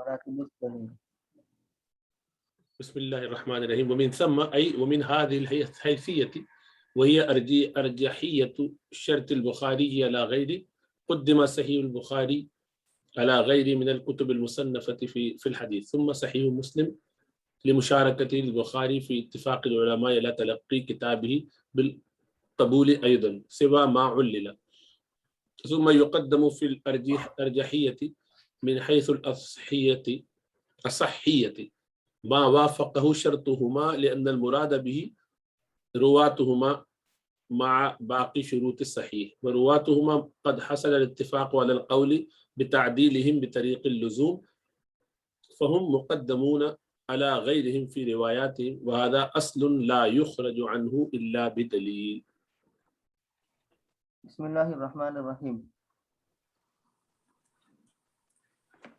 مراتب الدلیل. بسم الله الرحمن الرحيم. ومن ثم أي ومن هذه الحيثية وهي أرجحية شرط البخاري على غيره قدم صحيح البخاري على غيره من الكتب المصنفة في الحديث، ثم صحيح مسلم لمشاركة البخاري في اتفاق العلماء على تلقي كتابه بالقبول أيضا سوى ما علل، ثم يقدم في الأرجحية من حيث الصحية ما وافقه شرطهما، لأن المراد به رواتهما مع باقي شروط الصحيح، ورواتهما قد حصل الاتفاق على القول بتعديلهم بطريق اللزوم، فهم مقدمون على غيرهم في رواياتهم، وهذا أصل لا يخرج عنه إلا بدليل. بسم اللہ الرحمن الرحیم.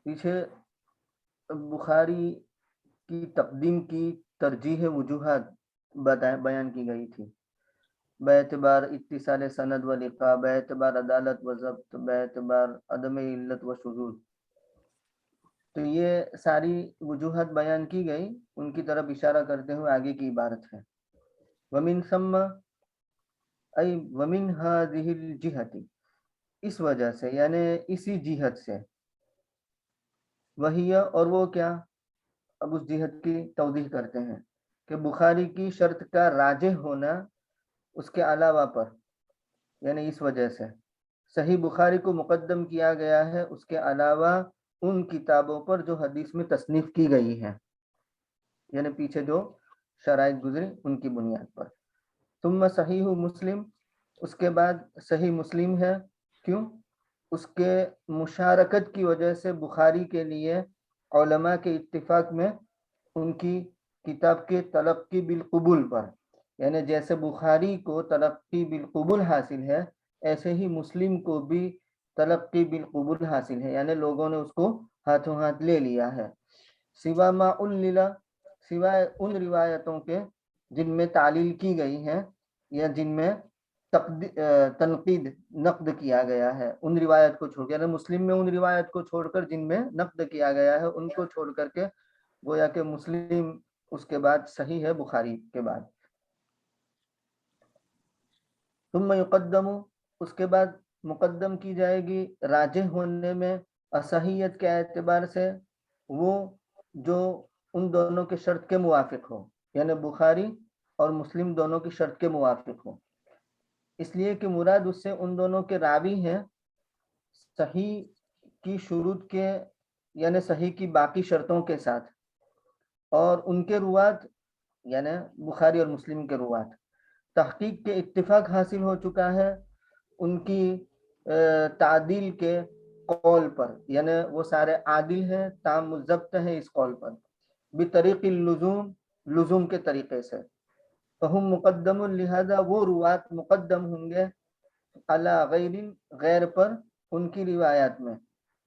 پیچھے بخاری کی تقدیم کی ترجیح وجوہات بیان کی گئی تھی، باعتبار اتصال سند و لقاء، باعتبار عدالت و ضبط، باعتبار عدم علت و شذوذ. تو یہ ساری وجوہات بیان کی گئی، ان کی طرف اشارہ کرتے ہوئے آگے کی عبارت ہے ومن ثم ای ومن هذه الجہت، اس وجہ سے یعنی اسی جہت سے، وہی اور وہ کیا، اب اس جہت کی توضیح کرتے ہیں کہ بخاری کی شرط کا راجح ہونا اس کے علاوہ پر، یعنی اس وجہ سے صحیح بخاری کو مقدم کیا گیا ہے اس کے علاوہ ان کتابوں پر جو حدیث میں تصنیف کی گئی ہیں، یعنی پیچھے جو شرائط گزری ان کی بنیاد پر. ثم صحیح مسلم، اس کے بعد صحیح مسلم ہے. کیوں؟ اس کے مشارکت کی وجہ سے بخاری کے لیے علماء کے اتفاق میں ان کی کتاب کے تلقی بالقبول پر، یعنی جیسے بخاری کو تلقی بالقبول حاصل ہے ایسے ہی مسلم کو بھی تلقی بالقبول حاصل ہے، یعنی لوگوں نے اس کو ہاتھوں ہاتھ لے لیا ہے. سوا ما علل، سوائے ان روایتوں کے جن میں تعلیل کی گئی ہیں یا جن میں تنقید نقد کیا گیا ہے، ان روایت کو چھوڑ کے، یعنی مسلم میں ان روایت کو چھوڑ کر جن میں نقد کیا گیا ہے ان کو چھوڑ کر کے گویا کہ مسلم اس کے بعد صحیح ہے بخاری کے بعد. ثم یقدم، اس کے بعد مقدم کی جائے گی راجح ہونے میں اصحیت کے اعتبار سے وہ جو ان دونوں کے شرط کے موافق ہو، یعنی بخاری اور مسلم دونوں کی شرط کے موافق ہو، اس لیے کہ مراد اس سے ان دونوں کے راوی ہیں صحیح کی شروط کے، یعنی صحیح کی باقی شرطوں کے ساتھ، اور ان کے روات یعنی بخاری اور مسلم کے روات تحقیق کے اتفاق حاصل ہو چکا ہے ان کی تعدیل کے قول پر، یعنی وہ سارے عادل ہیں، تام الضبط ہیں اس قول پر، بطریق اللزوم، لزوم کے طریقے سے. فہم مقدم، لہذا وہ روات مقدم ہوں گے علی غیر، غیر پر ان کی روایات میں.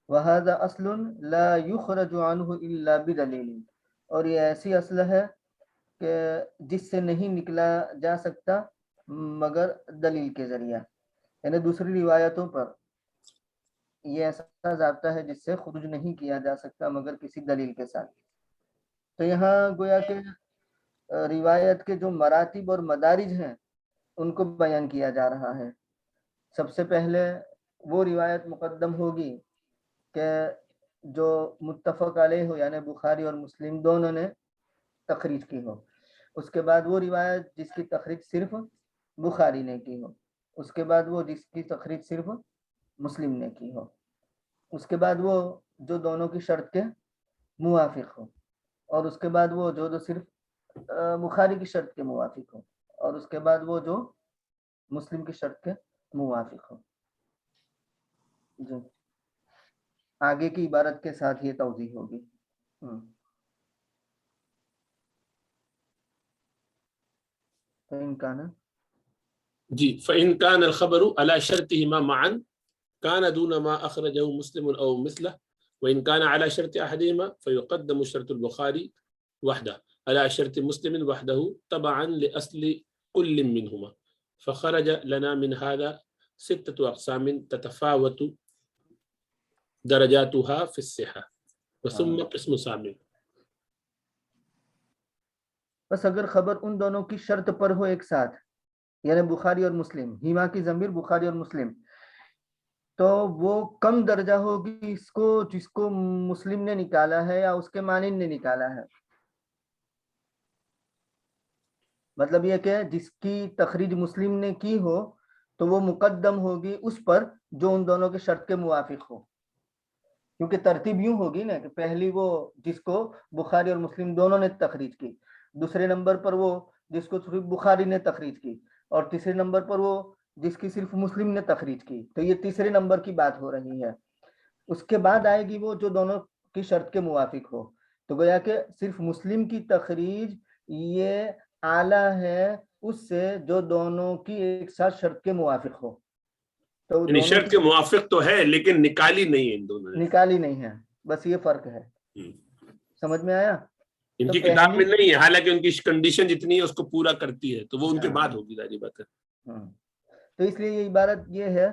وہذا اصل لا یخرج عنہ الا بدلیل، اور یہ ایسی اصل ہے کہ جس سے نہیں نکلا جا سکتا مگر دلیل کے ذریعہ، یعنی دوسری روایتوں پر یہ ایسا ضابطہ ہے جس سے خروج نہیں کیا جا سکتا مگر کسی دلیل کے ساتھ. تو یہاں گویا کہ روایت کے جو مراتب اور مدارج ہیں ان کو بیان کیا جا رہا ہے. سب سے پہلے وہ روایت مقدم ہوگی کہ جو متفق علیہ ہو، یعنی بخاری اور مسلم دونوں نے تخریج کی ہو. اس کے بعد وہ روایت جس کی تخریج صرف بخاری نے کی ہو. اس کے بعد وہ جس کی تخریج صرف مسلم نے کی ہو. اس کے بعد وہ جو دونوں کی شرط کے موافق ہو. اور اس کے بعد وہ جو صرف بخاری کی شرط کے موافق ہو. اور اس کے بعد وہ جو مسلم کی شرط کے موافق ہو. جی آگے کی عبارت کے ساتھ یہ توضیح ہوگی. فإن كان جی فإن كان الخبر على شرطهما معا كان دون ما أخرجه مسلم أو مثله، وإن كان على شرط أحدهما فيقدم شرط البخاري وحده على شرط مسلم وحده تبعا لأصل كل منهما. فخرج لنا من هذا 6 أقسام تتفاوت درجاتها في الصحة، وثم قسم ثامن. بس اگر خبر ان دونوں کی شرط پر ہو ایک ساتھ، یعنی بخاری اور مسلم، ہیما کی ضمیر بخاری اور مسلم، تو وہ کم درجہ ہوگی اس کو جس کو مسلم نے نکالا ہے یا اس کے مانند نے نکالا ہے. مطلب یہ کہ جس کی تخریج مسلم نے کی ہو تو وہ مقدم ہوگی اس پر جو ان دونوں کے شرط کے موافق ہو، کیونکہ ترتیب یوں ہوگی نا کہ پہلی وہ جس کو بخاری اور مسلم دونوں نے تخریج کی، دوسرے نمبر پر وہ جس کو صرف بخاری نے تخریج کی، اور تیسرے نمبر پر وہ جس کی صرف مسلم نے تخریج کی. تو یہ تیسرے نمبر کی بات ہو رہی ہے. اس کے بعد آئے گی وہ جو دونوں کی شرط کے موافق ہو. تو گویا کہ صرف مسلم کی تخریج یہ اعلیٰ ہے اس سے جو دونوں کی ایک ساتھ شرط کے موافق ہو. تو یعنی شرط کے موافق تو ہے لیکن نکالی نہیں ہے، ان دونوں نے نکالی نہیں ہے، بس یہ فرق ہے. سمجھ میں آیا؟ ان کی کتاب میں نہیں ہے، حالانکہ ان کی کنڈیشن جتنی ہے اس کو پورا کرتی ہے، تو وہ ان کے بعد ہوگی ظاہر بات ہے. تو اس لیے یہ عبارت یہ ہے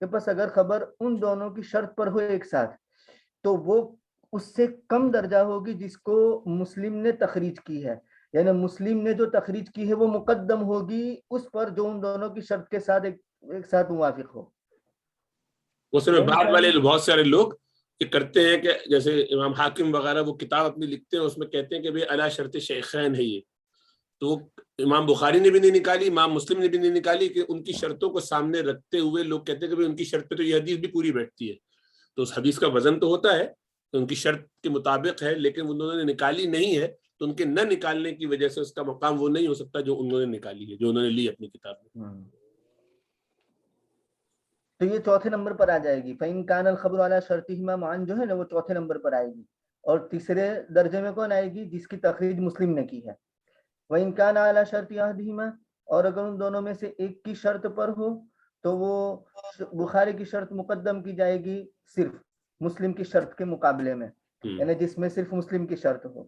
کہ بس اگر خبر ان دونوں کی شرط پر ہو ایک ساتھ تو وہ اس سے کم درجہ ہوگی جس کو مسلم نے تخریج کی ہے، یعنی مسلم نے جو تخریج کی ہے وہ مقدم ہوگی اس پر جو ان دونوں کی شرط کے ساتھ ایک ساتھ موافق ہو. اس میں بعد والے بہت سارے لوگ یہ کرتے ہیں کہ جیسے امام حاکم وغیرہ وہ کتاب اپنی لکھتے ہیں، اس میں کہتے ہیں کہ بھئی علی شرط شیخین ہے یہ، تو امام بخاری نے بھی نہیں نکالی، امام مسلم نے بھی نہیں نکالی، کہ ان کی شرطوں کو سامنے رکھتے ہوئے لوگ کہتے ہیں کہ بھئی ان کی شرط پہ تو یہ حدیث بھی پوری بیٹھتی ہے. تو اس حدیث کا وزن تو ہوتا ہے، تو ان کی شرط کے مطابق ہے، لیکن انہوں نے نکالی نہیں ہے، تو ان کے نہ نکالنے کی وجہ سے اس کا مقام وہ نہیں ہو سکتا جو انہوں نے نکالی ہے، جو انہوں نے لی اپنی کتاب میں. تو یہ چوتھے نمبر پر آ جائے گی. فَإِن كَانَ الْخَبْرُ عَلَى شَرْطِهِمَا مَعًا جو ہے نا وہ چوتھے نمبر پر آئے گی. اور تیسرے درجے میں کون آئے گی؟ جس کی تخریج مسلم نے کی ہے. وَإِن كَانَ عَلَى شَرْطِ أَحَدِهِمَا، اور اگر ان دونوں میں سے ایک کی شرط پر ہو تو وہ بخاری کی شرط مقدم کی جائے گی صرف مسلم کی شرط کے مقابلے میں، یعنی جس میں صرف مسلم کی شرط ہو.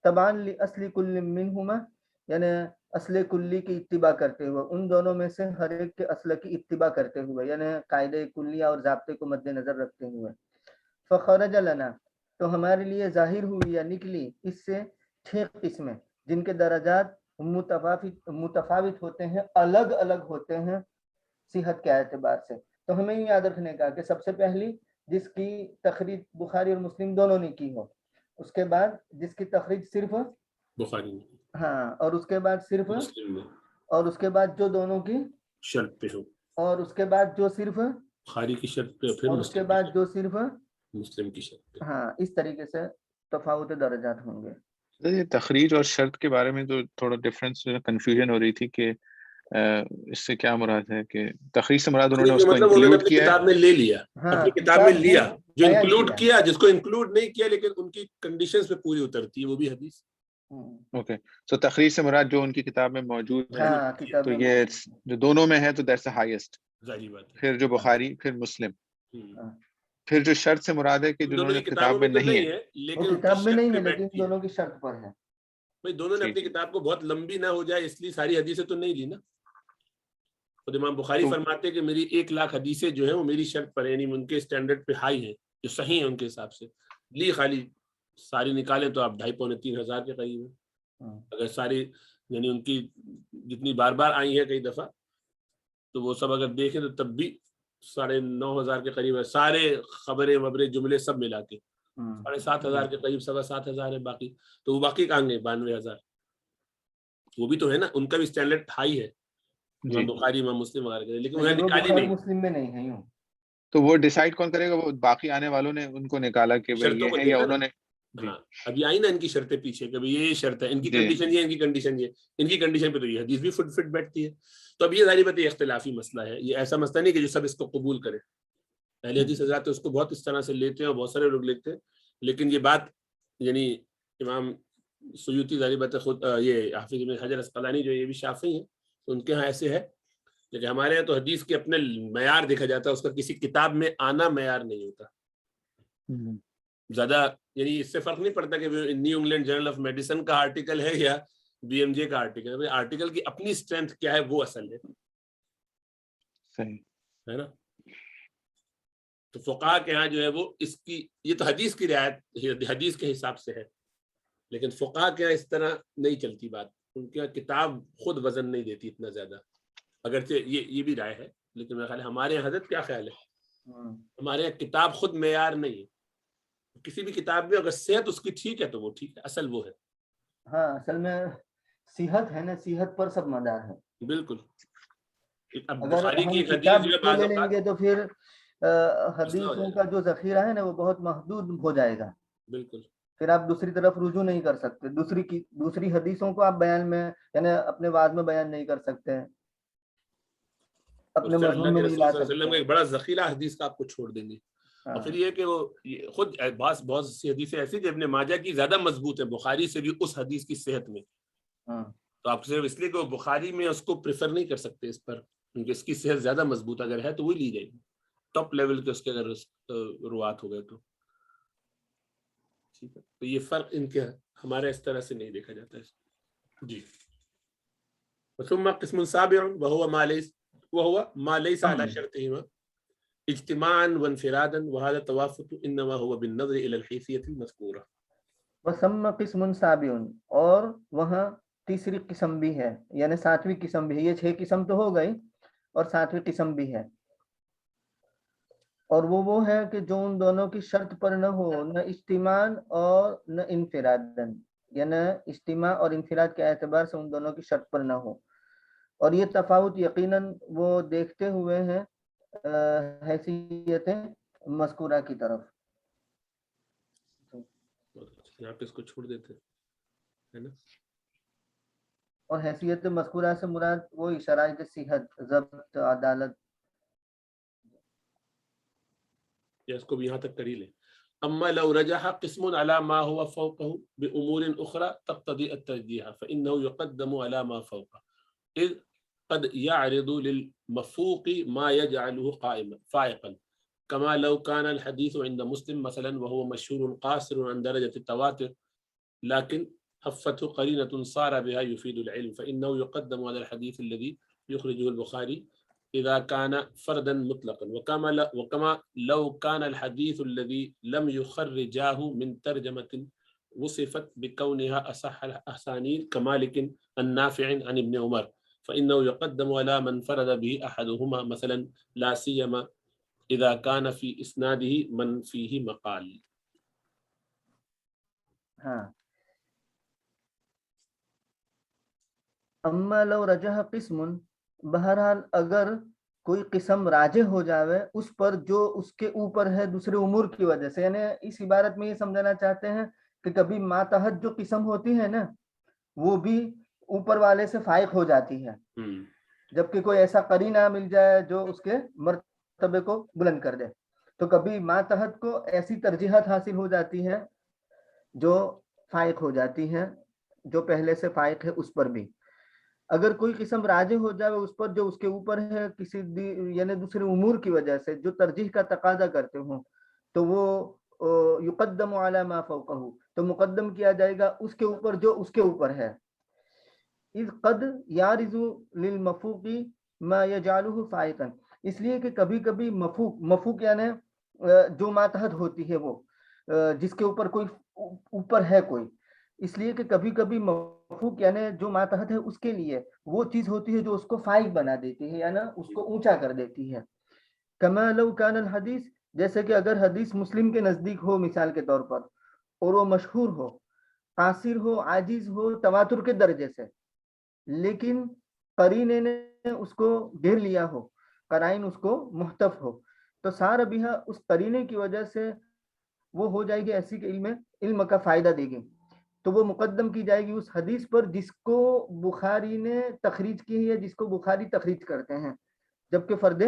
تبعاً لِأَصْلِ كُلٍّ مِّنْهُمَا، یعنی اصل کلی کی اتباع کرتے ہوئے، ان دونوں میں سے ہر ایک کے اصل کی اتباع کرتے ہوئے، یعنی قاعدہ کلیہ اور ضابطے کو مد نظر رکھتے ہوئے. فخرج لنا، تو ہمارے لیے ظاہر ہوئی یا نکلی اس سے 6 قسمیں جن کے درجات متفاوت ہوتے ہیں، الگ الگ ہوتے ہیں صحت کے اعتبار سے. تو ہمیں یاد رکھنے کا کہ سب سے پہلی جس کی تخریج بخاری اور مسلم دونوں نے کی ہو، اس کے بعد جس کی تخریج صرف بخاری میں، ہاں، اور اس کے بعد صرف مسلم میں، اور اس کے بعد جو دونوں کی شرط پہ ہو، اور اس کے بعد جو صرف بخاری کی شرط پہ، پھر اور اس کے مسلم کی بعد شرط جو صرف مسلم کی شرط پہ. ہاں، اس طریقے سے تفاوت درجات ہوں گے. یہ تخریج اور شرط کے بارے میں تو تھوڑا ڈفرینس کنفیوژن ہو رہی تھی کہ اس سے کیا مراد ہے کہ تخریج سے مراد انہوں نے اس کو مطلب انہوں نے انکلوڈ اپنی کیا ہے. کتاب میں لے لیا، ہاں، اپنی کتاب میں لیا، جو بیان انکلوڈ کیا، جس کو انکلوڈ نہیں کیا لیکن ان کی کنڈیشنز پہ پوری اترتی ہے، وہ بھی حدیث. اوکے، سو تخریج سے مراد جو ان کی کتاب میں موجود ہے، ہاں، کتاب تو میں یہ جو دونوں میں ہے تو دیٹس دا ہائیسٹ. ظاہری بات ہے. پھر جو بخاری، پھر مسلم. ہاں، پھر جو شرط سے مراد ہے کہ ان جنہوں دونوں نے کی کتاب کتابوں میں میں تو نہیں نہیں ہے، ہے وہ لیکن ان کی کتاب میں شرط نہیں پہ ہے لیکن بیٹھتی ہے. دونوں کی شرط پر ہے. بھئی دونوں نے اپنی کتاب کو بہت لمبی نہ ہو جائے اس لیے ساری حدیثیں تو نہیں لی نا. خود امام بخاری فرماتے ہیں کہ میری 1,00,000 حدیثیں جو ہیں وہ میری شرط پر ہیں، یعنی ان کے اسٹینڈرڈ پہ ہائی ہیں، جو صحیح ہیں ان کے حساب سے. لی خالی ساری نکالیں تو آپ 2,500-3,000 کے قریب ہیں. اگر ساری یعنی ان کی جتنی بار بار آئی ہیں کئی دفعہ تو وہ سب اگر دیکھیں تو تب بھی 9,500 کے قریب ہے. سارے خبریں وبریں جملے سب ملا کے 7,500 کے قریب، 7,500 ہے باقی. تو وہ باقی کہاں گئے 92,000؟ وہ بھی تو ہے نا، ان کا بھی اسٹینڈرڈ ہائی ہے، امام بخاری، امام مسلم وغیرہ کے، لیکن انہیں نکالی نہیں. مسلم میں نہیں ہے یوں. تو وہ ڈیسائیڈ کون کرے گا؟ وہ باقی آنے والوں نے ان کو نکالا کہ بھئی شرطوں کو یہ ہے، یا دیکھا انہوں نا. نے؟ ہاں، ابھی آئی نا ان کی شرطیں پیچھے کہ یہ شرط ہے، ان کی کنڈیشن یہ، ان کی کنڈیشن یہ، ان کی کنڈیشن پہ تو یہ حدیث بھی فٹ بیٹھتی ہے. تو اب یہ ظاہری بات یہ اختلافی مسئلہ ہے، یہ ایسا مسئلہ نہیں کہ جو سب اس کو قبول کرے. اہل حدیث حضرات اس کو بہت اس طرح سے لیتے ہیں اور بہت سارے لوگ لیتے ہیں، لیکن یہ بات یعنی امام سیوطی ظاہری بات ہے، خود یہ حافظ ابن حجر اسقلانی جو یہ بھی شافعی ہیں، ان کے ہاں ایسے ہے کہ ہمارے یہاں تو حدیث کے اپنے معیار دیکھا جاتا ہے، اس کا کسی کتاب میں آنا معیار نہیں ہوتا. زیادہ یعنی اس سے فرق نہیں پڑتا کہ New England journal of medicine کا آرٹیکل ہے یا بی ایم جے کا آرٹیکل ہے، آرٹیکل کی اپنی اسٹرینتھ کیا ہے وہ اصل ہے، صحیح ہے نا. تو فقہا کے ہاں جو ہے وہ اس کی یہ تو حدیث کی رعایت حدیث کے حساب سے ہے، لیکن فقہا کے ہاں اس طرح نہیں چلتی بات، ان کے کتاب خود وزن نہیں دیتی اتنا زیادہ، اگرچہ یہ بھی رائے ہے، لیکن میرا خیال ہے ہمارے یہاں حضرت کیا خیال ہے، ہمارے یہاں کتاب خود معیار نہیں ہے، کسی بھی کتاب میں اگر صحت اس کی ٹھیک ہے تو وہ ٹھیک ہے، اصل وہ ہے. ہاں اصل میں صحت ہے نا، صحت پر سب مدار ہے. بالکل. اب اگر بخاری کی ہم ایک حدیث کتاب جو ہے کو بعض لے اوقات لیں گے تو پھر مسئلہ ہو حدیثوں جائے کا گا. جو ذخیرہ ہے نا وہ بہت محدود ہو جائے گا. بالکل. پھر آپ دوسری طرف رجوع نہیں کر سکتے، دوسری حدیثوں کو آپ بیان میں یعنی اپنے وعظ میں بیان نہیں کر سکتے، اپنے اس سے اللہ مضمون میں کے نہیں رسول لا صلی اللہ علیہ وسلم کا سکتے. ایک بڑا ذخیرہ حدیث کا آپ کو چھوڑ دیں گے. اور پھر یہ کہ وہ خود بہت سی حدیثیں ایسی کہ ابن ماجہ کی زیادہ مضبوط ہے بخاری سے بھی اس حدیث کی صحت میں، تو آپ صرف اس لیے کہ وہ بخاری میں اس کو پریفر نہیں کر سکتے اس پر، کیونکہ اس کی صحت زیادہ مضبوط اگر ہے تو وہی لی جائے گی، ٹاپ لیول کے اس کے اگر روات ہو گئے تو ٹھیک ہے. تو یہ فرق ان کے ہمارے اس طرح سے نہیں دیکھا جاتا ہے. جی. ثم قسم سابع وهو ما ليس على شرطهما اجتماعا وانفرادا وهذا التوافق انما هو بالنظر الى الحيثيه المذكوره. وسم قسم سابع، اور وہاں تیسری قسم بھی ہے، یعنی ساتویں قسم بھی ہے. یہ 6 قسم تو ہو گئی اور ساتویں قسم بھی ہے، اور وہ ہے کہ جو ان دونوں کی شرط پر نہ ہو، نہ اجتماع اور نہ انفرادن، یعنی اجتماع اور انفراد کے اعتبار سے ان دونوں کی شرط پر نہ ہو. اور یہ تفاوت یقیناً وہ دیکھتے ہوئے ہیں حیثیت مذکورہ کی طرف. یہاں پہ اس کو چھوڑ دیتے ہیں نا. اور حیثیت مذکورہ سے مراد وہی شرائط صحت، ضبط، عدالت. یا اس کو بھی یہاں تک کر ہی لیں. اما لو رجح قسم على ما هو فوقه بامور اخرى تقتضي الترجيح فانه يقدم على ما فوقه اذ قد يعرض للمفوق ما يجعله قائما فائقا كما لو كان الحديث عند مسلم مثلا وهو مشهور قاصر عن درجة التواتر لكن حفته قرينة صار بها يفيد العلم فإنه يقدم على الحديث الذي يخرجه البخاري إذا كان فردا مطلقا وكما لو كان الحديث الذي لم يخرجاه من ترجمة وصفت بكونها أصح الأسانيد كمالك النافع عن ابن عمر فإنه يقدم على من فرد به أحدهما مثلا لا سيما إذا كان في إسناده من فيه مقال. اما لو رجح قسم، بہرحال اگر کوئی قسم راجح ہو جاوے اس پر جو اس کے اوپر ہے دوسرے امور کی وجہ سے، یعنی اس عبارت میں یہ سمجھانا چاہتے ہیں کہ کبھی ماتحت جو قسم ہوتی ہے نا وہ بھی اوپر والے سے فائق ہو جاتی ہے، جبکہ کوئی ایسا قرینہ مل جائے جو اس کے مرتبے کو بلند کر دے. تو کبھی ماتحت کو ایسی ترجیحات حاصل ہو جاتی ہے جو فائق ہو جاتی ہے، جو پہلے سے فائق ہے اس پر بھی. اگر کوئی قسم راجح ہو جائے اس پر جو اس کے اوپر ہے کسی یعنی دوسرے امور کی وجہ سے جو ترجیح کا تقاضا کرتے ہوں، تو وہ یقدم علی ما فوقہ، تو مقدم کیا جائے گا اس کے اوپر جو اس کے اوپر ہے. اذ قد یارز للمفوق ما یجعلہ فائقا، اس لیے کہ کبھی کبھی مفوق یعنی جو ماتحت ہوتی ہے وہ جس کے اوپر کوئی اوپر ہے کوئی، اس لیے کہ کبھی کبھی مفوق یعنی جو ماتحت ہے اس کے لیے وہ چیز ہوتی ہے جو اس کو فائق بنا دیتی ہے، یعنی اس کو اونچا کر دیتی ہے. کما لو کان الحدیث، جیسے کہ اگر حدیث مسلم کے نزدیک ہو مثال کے طور پر، اور وہ مشہور ہو، قاصر ہو، عاجز ہو تواتر کے درجے سے، لیکن قرینے نے اس کو گھیر لیا ہو، قرائن اس کو محتف ہو، تو سارا بہا اس قرینے کی وجہ سے وہ ہو جائے گی ایسی کہ علم کا فائدہ دے گی، تو وہ مقدم کی جائے گی اس حدیث پر جس کو بخاری نے تخریج کی ہے، جس کو بخاری تخریج کرتے ہیں، جبکہ فرد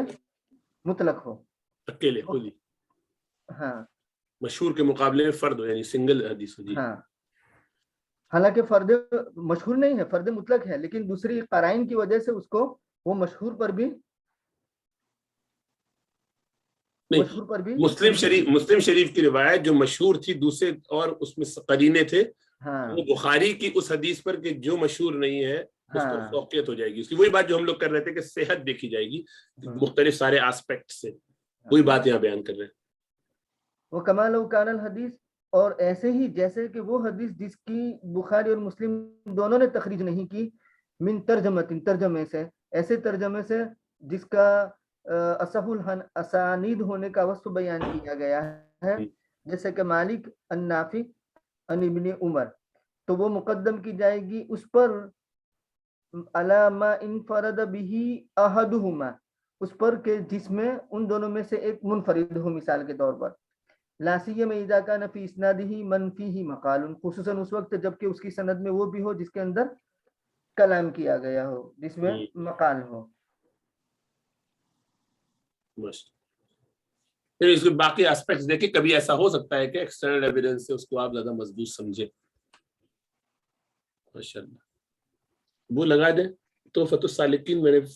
مطلق ہو، اکیلے خود ہی. ہاں مشہور کے مقابلے میں فرد ہو یعنی سنگل حدیث ہو. جی ہاں، حالانکہ فرد مشہور نہیں ہے، فرد مطلق ہے، لیکن دوسری قرائن کی وجہ سے اس کو وہ مشہور پر بھی مسلم شریف کی روایت جو مشہور تھی دوسرے اور اس میں قرینے تھے، وہ بخاری کی اس حدیث پر کہ جو مشہور نہیں ہے اس پر فوقیت ہو جائے گی. اس کی وہی بات جو ہم لوگ کر رہے تھے کہ صحت دیکھی جائے گی مختلف سارے آسپیکٹ سے، وہی بات یہاں بیان کر رہے ہیں. وکما لو کان الحدیث، اور ایسے ہی جیسے کہ وہ حدیث جس کی بخاری اور مسلم دونوں نے تخریج نہیں کی، من ترجمۃ، ترجمے سے، ایسے ترجمے سے جس کا اصح الاسانید ہونے کا وصف بیان کیا گیا ہے، جیسے کہ مالک عن نافع عن ابن عمر، تو وہ مقدم کی جائے گی اس پر علی ما انفرد به احدهما، اس پر کہ جس میں ان دونوں میں سے ایک منفرد ہو، مثال کے طور پر لا سیما اذا کان فی اسنادہ من فیہ مقال، خصوصاً اس وقت جبکہ اس کی سند میں وہ بھی ہو جس کے اندر کلام کیا گیا ہو، جس میں مقال ہو. بس پھر اس کے باقی اسپیکٹس دیکھیں، کبھی ایسا ہو سکتا ہے کہ ایکسٹرنل ایویڈنس سے اس کو آپ زیادہ مضبوط سمجھیں. ماشاء اللہ وہ لگا دیں. تحفۃ السالکین میں نے